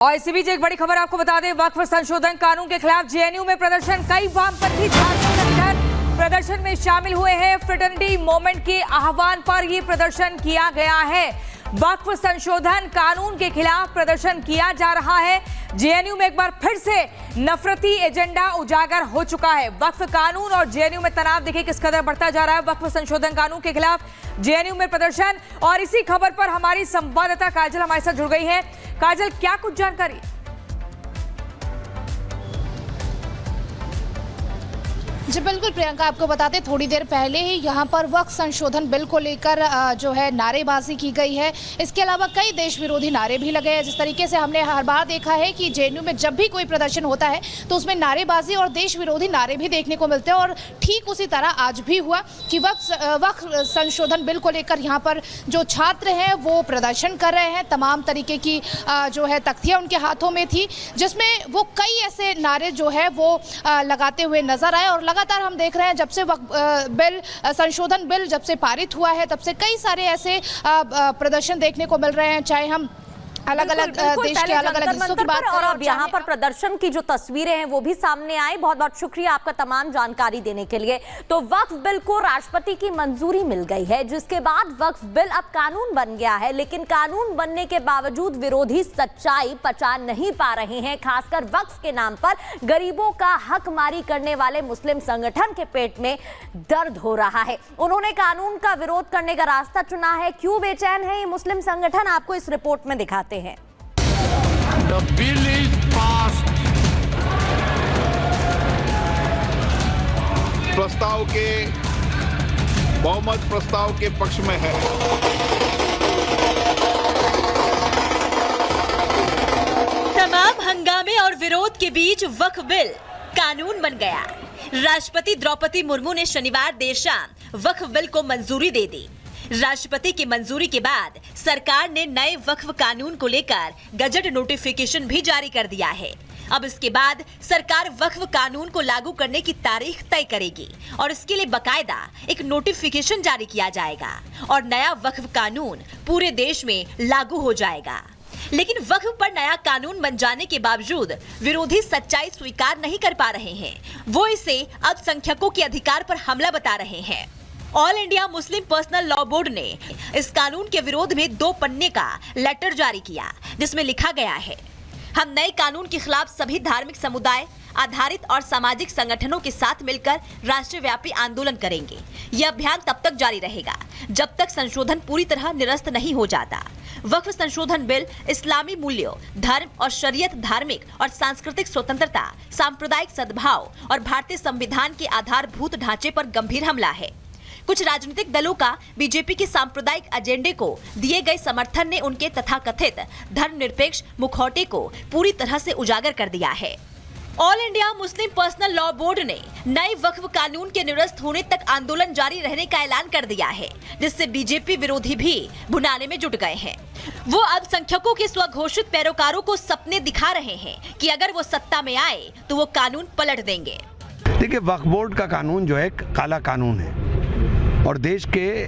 और इसी बीच एक बड़ी खबर आपको बता दें, वक्फ संशोधन कानून के खिलाफ जेएनयू में प्रदर्शन। कई वामपंथी छात्र संगठन प्रदर्शन में शामिल हुए हैं। फ्रेटर्निटी मूवमेंट के आह्वान पर यह प्रदर्शन किया गया है। वक्फ संशोधन कानून के खिलाफ प्रदर्शन किया जा रहा है। जेएनयू में एक बार फिर से नफरती एजेंडा उजागर हो चुका है। वक्फ कानून और जेएनयू में तनाव देखिए किस कदर बढ़ता जा रहा है। वक्फ संशोधन कानून के खिलाफ जेएनयू में प्रदर्शन, और इसी खबर पर हमारी संवाददाता काजल हमारे साथ जुड़ गई है। काजल, क्या कुछ जानकारी? जी बिल्कुल प्रियंका, आपको बताते थोड़ी देर पहले ही यहाँ पर वक्फ संशोधन बिल को लेकर जो है नारेबाजी की गई है। इसके अलावा कई देश विरोधी नारे भी लगे हैं। जिस तरीके से हमने हर बार देखा है कि जेएनयू में जब भी कोई प्रदर्शन होता है तो उसमें नारेबाजी और देश विरोधी नारे भी देखने को मिलते हैं, और ठीक उसी तरह आज भी हुआ कि वक्फ संशोधन बिल को लेकर यहाँ पर जो छात्र हैं वो प्रदर्शन कर रहे हैं। तमाम तरीके की जो है तख्तियाँ उनके हाथों में थी, जिसमें वो कई ऐसे नारे जो है वो लगाते हुए नजर आए। और लगातार हम देख रहे हैं जब से बिल संशोधन बिल जब से पारित हुआ है तब से कई सारे ऐसे प्रदर्शन देखने को मिल रहे हैं, चाहे हम अलग-अलग देश के अलग-अलग हिस्सों की बात करें। और अब यहाँ पर प्रदर्शन की जो तस्वीरें हैं वो भी सामने आई। बहुत बहुत शुक्रिया आपका तमाम जानकारी देने के लिए। तो वक्फ बिल को राष्ट्रपति की मंजूरी मिल गई है, जिसके बाद वक्फ बिल अब कानून बन गया है। लेकिन कानून बनने के बावजूद विरोधी सच्चाई पचा नहीं पा रहे हैं। खासकर वक्फ के नाम पर गरीबों का हक मारी करने वाले मुस्लिम संगठन के पेट में दर्द हो रहा है। उन्होंने कानून का विरोध करने का रास्ता चुना है। क्यों बेचैन है ये मुस्लिम संगठन, आपको इस रिपोर्ट में दिखाते हैं। The bill is passed. प्रस्ताव के बहुमत प्रस्ताव के पक्ष में है। तमाम हंगामे और विरोध के बीच वक्फ बिल कानून बन गया। राष्ट्रपति द्रौपदी मुर्मू ने शनिवार देर शाम वक्फ बिल को मंजूरी दे दी। राष्ट्रपति की मंजूरी के बाद सरकार ने नए वक्फ कानून को लेकर गजट नोटिफिकेशन भी जारी कर दिया है। अब इसके बाद सरकार वक्फ कानून को लागू करने की तारीख तय करेगी और इसके लिए बकायदा एक नोटिफिकेशन जारी किया जाएगा और नया वक्फ कानून पूरे देश में लागू हो जाएगा। लेकिन वक्फ पर नया कानून बन जाने के बावजूद विरोधी सच्चाई स्वीकार नहीं कर पा रहे हैं। वो इसे अल्पसंख्यकों के अधिकार पर हमला बता रहे हैं। All India Muslim personal law board ने इस कानून के विरोध में 2 पन्ने का लेटर जारी किया, जिसमें लिखा गया है, हम नए कानून के खिलाफ सभी धार्मिक समुदाय आधारित और सामाजिक संगठनों के साथ मिलकर राष्ट्रव्यापी आंदोलन करेंगे। यह अभियान तब तक जारी रहेगा जब तक संशोधन पूरी तरह निरस्त नहीं हो जाता। वक्फ संशोधन बिल इस्लामी मूल्यों, धर्म और शरीयत, धार्मिक और सांस्कृतिक स्वतंत्रता, सांप्रदायिक सद्भाव और भारतीय संविधान के आधारभूत ढांचे पर गंभीर हमला है। कुछ राजनीतिक दलों का बीजेपी के सांप्रदायिक एजेंडे को दिए गए समर्थन ने उनके तथाकथित धर्मनिरपेक्ष मुखौटे को पूरी तरह से उजागर कर दिया है। All India Muslim personal law board ने नए वक्फ कानून के निरस्त होने तक आंदोलन जारी रहने का ऐलान कर दिया है, जिससे बीजेपी विरोधी भी भुनाने में जुट गए हैं। वो अल्पसंख्यकों के स्वघोषित पैरोकारों को सपने दिखा रहे हैं कि अगर वो सत्ता में आए तो वो कानून पलट देंगे। देखिए, वक्फ बोर्ड का कानून जो है काला कानून है और देश के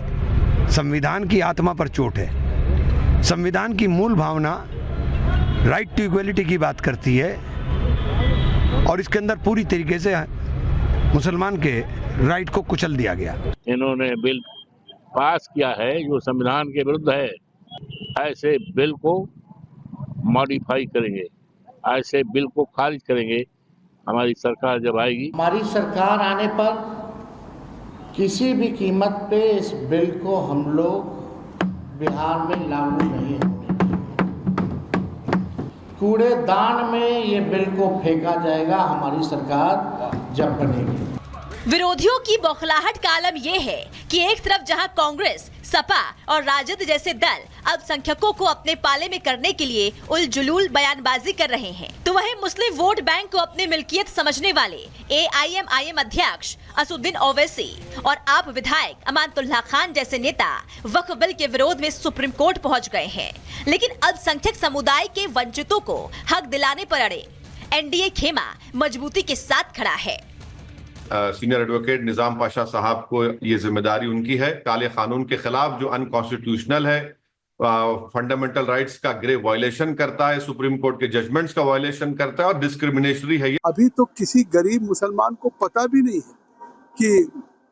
संविधान की आत्मा पर चोट है। संविधान की मूल भावना राइट टू इक्वलिटी की बात करती है और इसके अंदर पूरी तरीके से मुसलमान के राइट को कुचल दिया गया। इन्होंने बिल पास किया है जो संविधान के विरुद्ध है। ऐसे बिल को मॉडिफाई करेंगे, ऐसे बिल को खारिज करेंगे हमारी सरकार जब आएगी। हमारी सरकार आने पर किसी भी कीमत पे इस बिल को हम लोग बिहार में लागू नहीं होने देंगे। कूड़ेदान में ये बिल को फेंका जाएगा हमारी सरकार जब बनेगी। विरोधियों की बौखलाहट का आलम यह है कि एक तरफ जहां कांग्रेस, सपा और राजद जैसे दल अल्पसंख्यकों को अपने पाले में करने के लिए उलझुल बयानबाजी कर रहे हैं, तो वहीं मुस्लिम वोट बैंक को अपनी मिल्कियत समझने वाले AIMIM अध्यक्ष असुद्दीन ओवैसी और आप विधायक अमानतुल्लाह खान जैसे नेता वक्फ बिल के विरोध में सुप्रीम कोर्ट पहुंच गए हैं। लेकिन अल्पसंख्यक समुदाय के वंचितों को हक दिलाने पर अड़े NDA खेमा मजबूती के साथ खड़ा है। सीनियर एडवोकेट निजाम पाशा साहब को ये जिम्मेदारी उनकी है। काले कानून के खिलाफ जो अनकॉन्स्टिट्यूशनल है फंडामेंटल राइट्स का ग्रे वायलेशन करता है, सुप्रीम कोर्ट के जजमेंट्स का वायलेशन करता है और डिस्क्रिमिनेटरी है ये। अभी तो किसी गरीब मुसलमान को पता भी नहीं है कि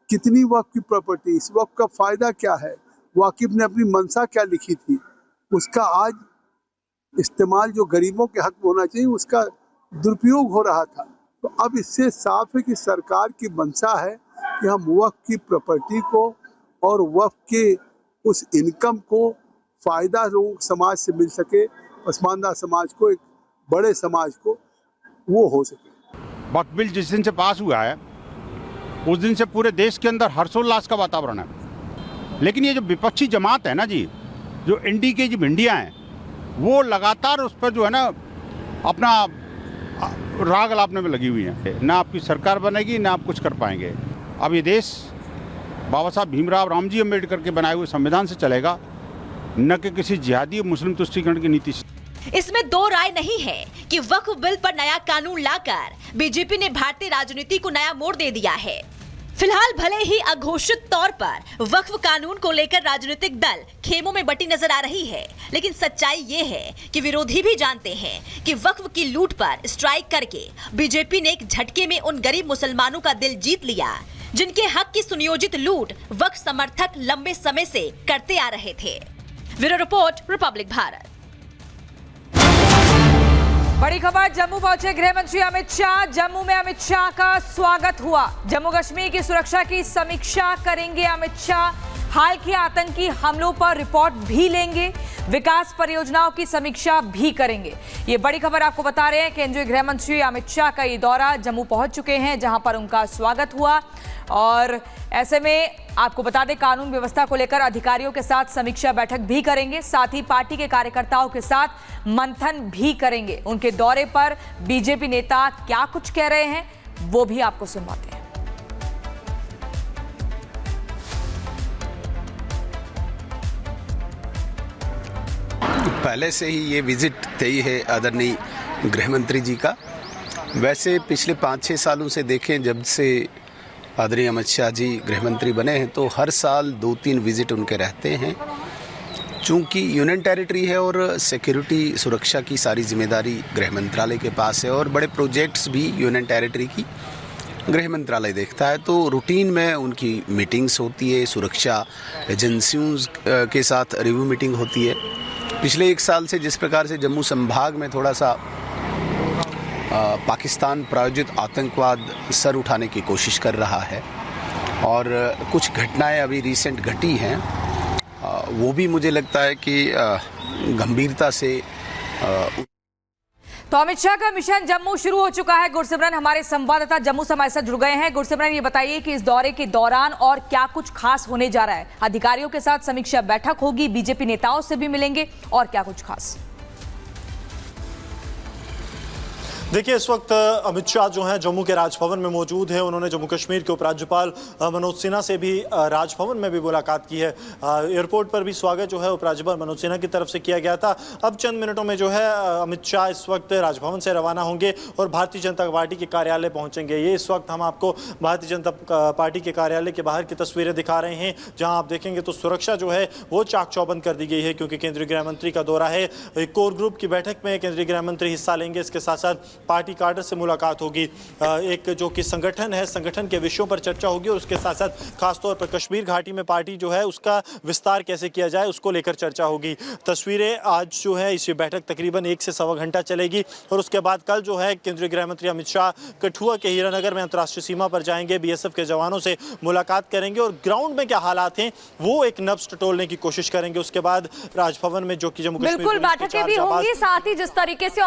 कितनी वक्फ की प्रॉपर्टी, इस वक्फ का फायदा क्या है, वाकिफ ने अपनी मंशा क्या लिखी थी, उसका आज इस्तेमाल जो गरीबों के हक में होना चाहिए उसका दुरुपयोग हो रहा था। तो अब इससे साफ है कि सरकार की मंशा है कि हम वक्फ की प्रॉपर्टी को और वक्फ के उस इनकम को फायदा लोगों समाज से मिल सके, पसमानदा समाज को, एक बड़े समाज को वो हो सके। वक्फ बिल जिस दिन से पास हुआ है उस दिन से पूरे देश के अंदर हर्षोल्लास का वातावरण है। लेकिन ये जो विपक्षी जमात है ना जी, जो इंडी के जो भिंडियाँ हैं, वो लगातार उस पर जो है ना अपना राग अलापने में लगी हुई हैं। ना आपकी सरकार बनेगी, ना आप कुछ कर पाएंगे। अब ये देश बाबा साहब भीमराव रामजी अम्बेडकर के बनाए हुए संविधान से चलेगा, न कि किसी जिहादी मुस्लिम तुष्टीकरण की नीति से। इसमें दो राय नहीं है कि वक्फ बिल पर नया कानून लाकर बीजेपी ने भारतीय राजनीति को नया मोड़ दे दिया है। फिलहाल भले ही अघोषित तौर पर वक्फ कानून को लेकर राजनीतिक दल खेमों में बटी नजर आ रही है, लेकिन सच्चाई ये है कि विरोधी भी जानते हैं कि वक्फ की लूट पर स्ट्राइक करके बीजेपी ने एक झटके में उन गरीब मुसलमानों का दिल जीत लिया जिनके हक की सुनियोजित लूट वक्फ समर्थक लंबे समय से करते आ रहे थे। Bureau report, Republic Bharat. बड़ी खबर, जम्मू पहुंचे गृह मंत्री अमित शाह। जम्मू में अमित शाह का स्वागत हुआ। जम्मू कश्मीर की सुरक्षा की समीक्षा करेंगे अमित शाह। हाल के आतंकी हमलों पर रिपोर्ट भी लेंगे, विकास परियोजनाओं की समीक्षा भी करेंगे। ये बड़ी खबर आपको बता रहे हैं। केंद्रीय गृह मंत्री अमित शाह का ये दौरा, जम्मू पहुंच चुके हैं जहां पर उनका स्वागत हुआ। और ऐसे में आपको बता दें, कानून व्यवस्था को लेकर अधिकारियों के साथ समीक्षा बैठक भी करेंगे, साथ ही पार्टी के कार्यकर्ताओं के साथ मंथन भी करेंगे। उनके दौरे पर बीजेपी नेता क्या कुछ कह रहे हैं वो भी आपको सुनवाते हैं। पहले से ही ये विजिट तय है आदरणीय गृह मंत्री जी का। वैसे पिछले 5-6 सालों से देखें, जब से आदरणीय अमित शाह जी गृह मंत्री बने हैं, तो हर साल 2-3 विजिट उनके रहते हैं। चूँकि यूनियन टेरिटरी है और सिक्योरिटी सुरक्षा की सारी जिम्मेदारी गृह मंत्रालय के पास है और बड़े प्रोजेक्ट्स भी यूनियन टेरिटरी की गृह मंत्रालय देखता है, तो रूटीन में उनकी मीटिंग्स होती है, सुरक्षा एजेंसियों के साथ रिव्यू मीटिंग होती है। पिछले 1 साल से जिस प्रकार से जम्मू संभाग में थोड़ा सा पाकिस्तान प्रायोजित आतंकवाद सर उठाने की कोशिश कर रहा है और कुछ घटनाएं अभी रिसेंट घटी हैं, वो भी मुझे लगता है कि गंभीरता से तो अमित शाह का मिशन जम्मू शुरू हो चुका है। गुरसिमरन हमारे संवाददाता जम्मू से हमारे साथ जुड़ गए हैं। गुरसिमरन, ये बताइए कि इस दौरे के दौरान और क्या कुछ खास होने जा रहा है? अधिकारियों के साथ समीक्षा बैठक होगी, बीजेपी नेताओं से भी मिलेंगे, और क्या कुछ खास? देखिए, इस वक्त अमित शाह जो हैं जम्मू के राजभवन में मौजूद हैं। उन्होंने जम्मू कश्मीर के उपराज्यपाल मनोज सिन्हा से भी राजभवन में भी मुलाकात की है। एयरपोर्ट पर भी स्वागत जो है उपराज्यपाल मनोज सिन्हा की तरफ से किया गया था। अब चंद मिनटों में जो है अमित शाह इस वक्त राजभवन से रवाना होंगे और भारतीय जनता पार्टी के कार्यालय पहुंचेंगे। ये इस वक्त हम आपको भारतीय जनता पार्टी के कार्यालय के बाहर की तस्वीरें दिखा रहे हैं, जहाँ आप देखेंगे तो सुरक्षा जो है वो चाक चौबंद कर दी गई है, क्योंकि केंद्रीय गृह मंत्री का दौरा है। एक कोर ग्रुप की बैठक में केंद्रीय गृह मंत्री हिस्सा लेंगे। इसके साथ साथ पार्टी कार्डर से मुलाकात होगी, एक जो कि संगठन है, संगठन के विषयों पर चर्चा होगी और उसके साथ साथ खासतौर पर कश्मीर घाटी में पार्टी जो है उसका विस्तार कैसे किया जाए उसको लेकर चर्चा होगी। तस्वीरें आज जो है इस बैठक तकरीबन 1 से सवा घंटा चलेगी और उसके बाद कल जो है केंद्रीय गृह मंत्री अमित शाह कठुआ के हीरानगर में अंतर्राष्ट्रीय सीमा पर जाएंगे, बीएसएफ के जवानों से मुलाकात करेंगे और ग्राउंड में क्या हालात हैं वो एक नब्ज टटोलने की कोशिश करेंगे। उसके बाद राजभवन में जो कि जम्मू कश्मीर बिल्कुल बैठकें भी होंगी, साथ ही जिस तरीके से